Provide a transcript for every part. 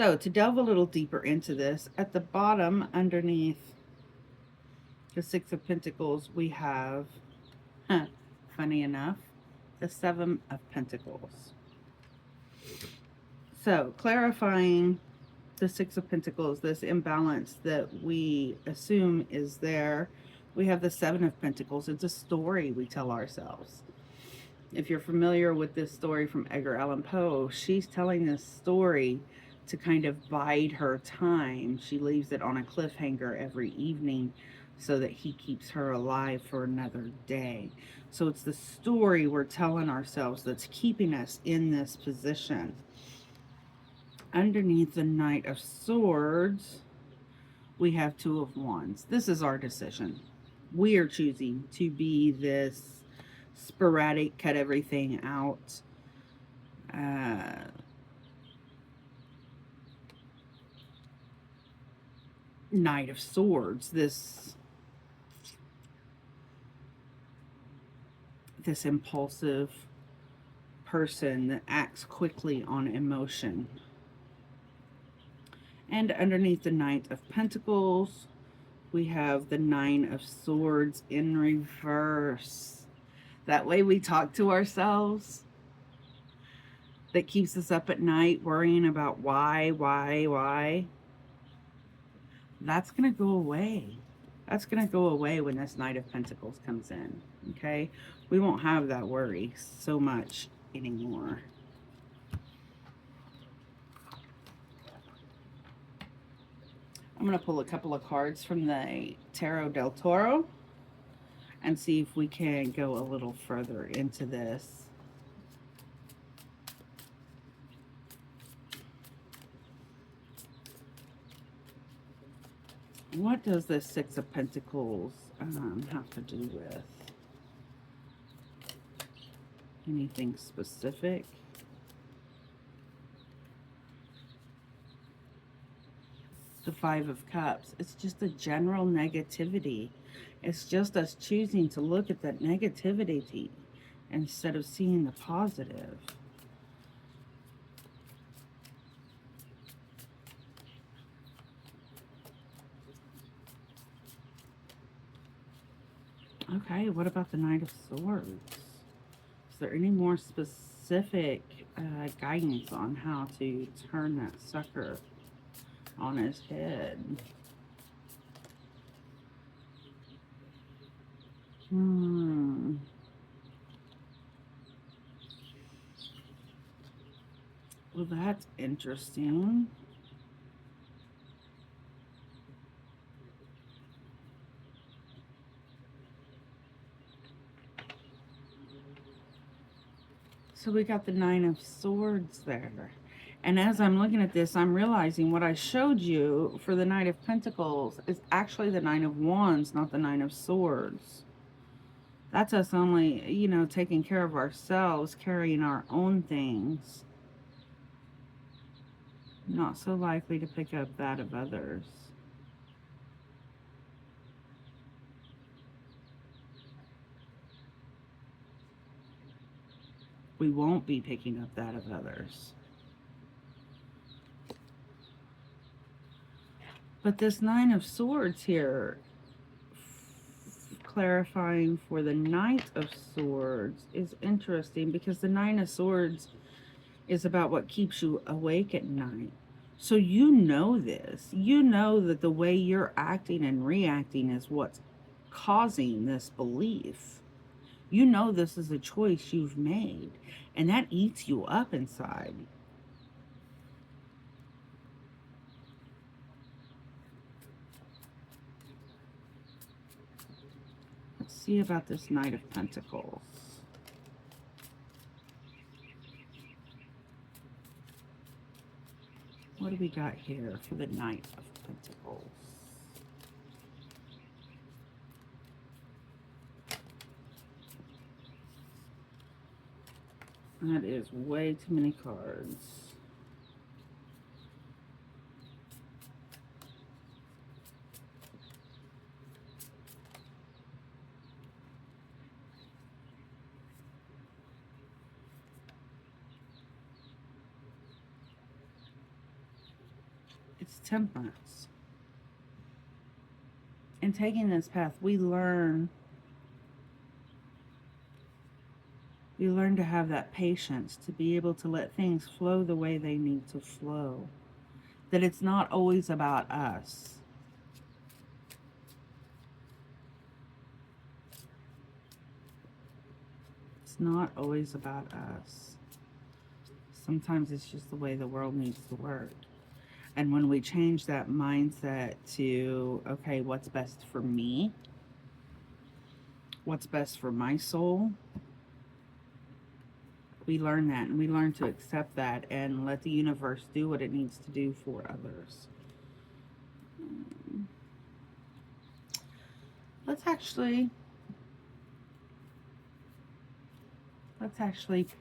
So to delve a little deeper into this, at the bottom underneath the Six of Pentacles, we have, funny enough, the Seven of Pentacles. So clarifying the Six of Pentacles, this imbalance that we assume is there, we have the Seven of Pentacles. It's a story we tell ourselves. If you're familiar with this story from Edgar Allan Poe, she's telling this story to kind of bide her time. She leaves it on a cliffhanger every evening so that he keeps her alive for another day. So it's the story we're telling ourselves that's keeping us in this position. Underneath the Knight of Swords, we have Two of Wands. This is our decision. We are choosing to be this sporadic, cut everything out, Knight of Swords, this impulsive person that acts quickly on emotion. And underneath the Knight of Pentacles, we have the Nine of Swords in reverse. That way we talk to ourselves. That keeps us up at night worrying about why. That's going to go away. That's going to go away when this Knight of Pentacles comes in, okay? We won't have that worry so much anymore. I'm going to pull a couple of cards from the Tarot del Toro and see if we can go a little further into this. What does this Six of Pentacles have to do with? Anything specific? The Five of Cups. It's just a general negativity. It's just us choosing to look at that negativity instead of seeing the positive. Okay, what about the Knight of Swords? Is there any more specific guidance on how to turn that sucker on his head? Well, that's interesting. So we got the Nine of Swords there. And as I'm looking at this, I'm realizing what I showed you for the Knight of Pentacles is actually the Nine of Wands, not the Nine of Swords. That's us only, you know, taking care of ourselves, carrying our own things. Not so likely to pick up that of others. We won't be picking up that of others. But this Nine of Swords here, clarifying for the Knight of Swords, is interesting because the Nine of Swords is about what keeps you awake at night. So you know this. You know that the way you're acting and reacting is what's causing this belief. You know this is a choice you've made, and that eats you up inside. Let's see about this Knight of Pentacles. What do we got here for the Knight of Pentacles? That is way too many cards. It's temperance. In taking this path, we learn to have that patience, to be able to let things flow the way they need to flow. That it's not always about us. It's not always about us. Sometimes it's just the way the world needs to work. And when we change that mindset to, okay, what's best for me? What's best for my soul? We learn that, and we learn to accept that and let the universe do what it needs to do for others. Let's actually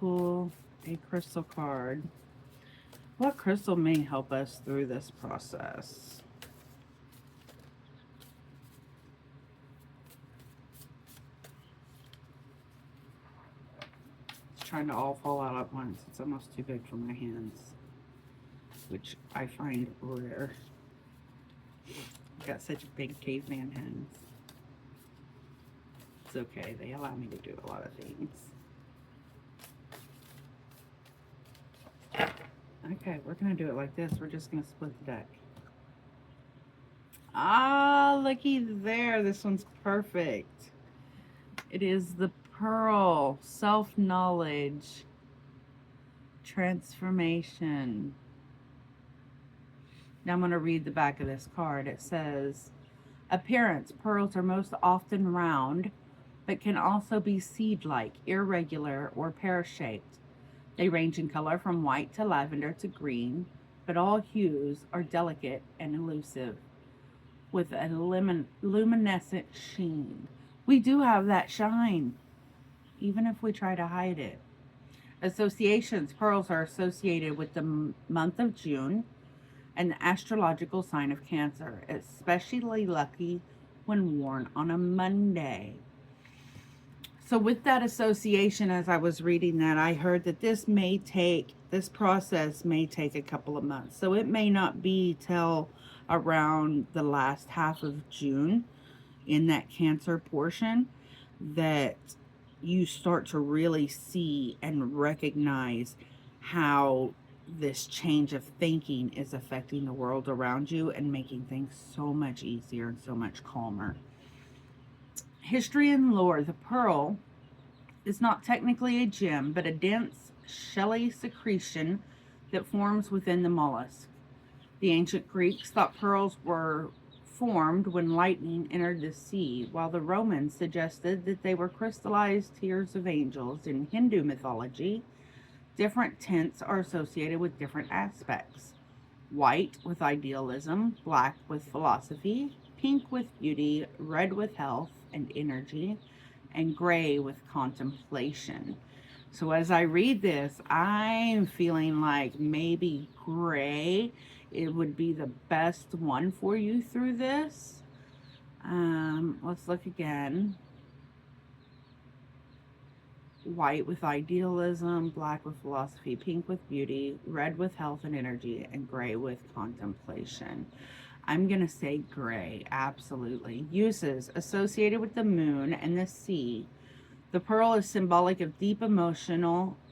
pull a crystal card. What crystal may help us through this process? It's trying to all fall out at once. It's almost too big for my hands, which I find rare. I've got such big caveman hands. It's okay. They allow me to do a lot of things. Okay, we're going to do it like this. We're just going to split the deck. Ah, looky there. This one's perfect. It is the Pearl. Self-knowledge. Transformation. Now I'm going to read the back of this card. It says, appearance. Pearls are most often round, but can also be seed-like, irregular, or pear-shaped. They range in color from white to lavender to green, but all hues are delicate and elusive, with a luminescent sheen. We do have that shine, even if we try to hide it. Associations. Pearls are associated with the month of June and the astrological sign of Cancer, especially lucky when worn on a Monday. So with that association, as I was reading that, I heard that this process may take a couple of months. So it may not be till around the last half of June in that Cancer portion that you start to really see and recognize how this change of thinking is affecting the world around you and making things so much easier and so much calmer. History and lore. The pearl is not technically a gem, but a dense, shelly secretion that forms within the mollusk. The ancient Greeks thought pearls were formed when lightning entered the sea, while the Romans suggested that they were crystallized tears of angels. In Hindu mythology, different tints are associated with different aspects. White with idealism, black with philosophy, pink with beauty, red with health and energy, and gray with contemplation. So as I read this, I'm feeling like maybe gray, it would be the best one for you through this. Let's look again. White with idealism, black with philosophy, pink with beauty, red with health and energy, and gray with contemplation. I'm going to say gray, absolutely. Uses. Associated with the moon and the sea. The pearl is symbolic of deep emotion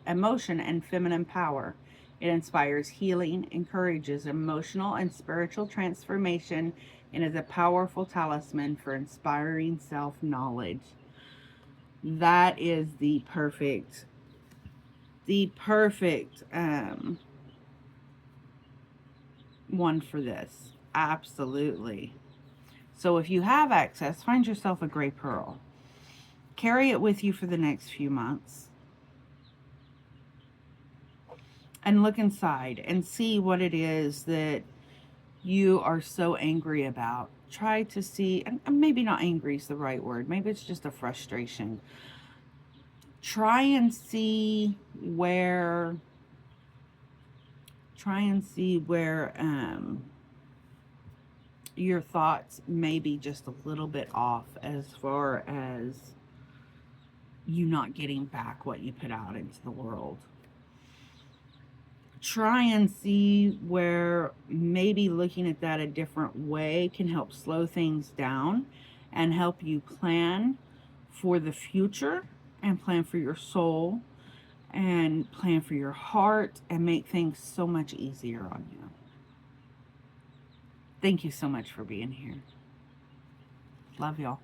and feminine power. It inspires healing, encourages emotional and spiritual transformation, and is a powerful talisman for inspiring self-knowledge. That is the perfect one for this. Absolutely. So if you have access, find yourself a gray pearl. Carry it with you for the next few months. And look inside and see what it is that you are so angry about. Try to see, and maybe not angry is the right word. Maybe it's just a frustration. Try and see where your thoughts may be just a little bit off as far as you not getting back what you put out into the world. try and see where maybe looking at that a different way can help slow things down and help you plan for the future and plan for your soul and plan for your heart and make things so much easier on you. Thank you so much for being here. Love y'all.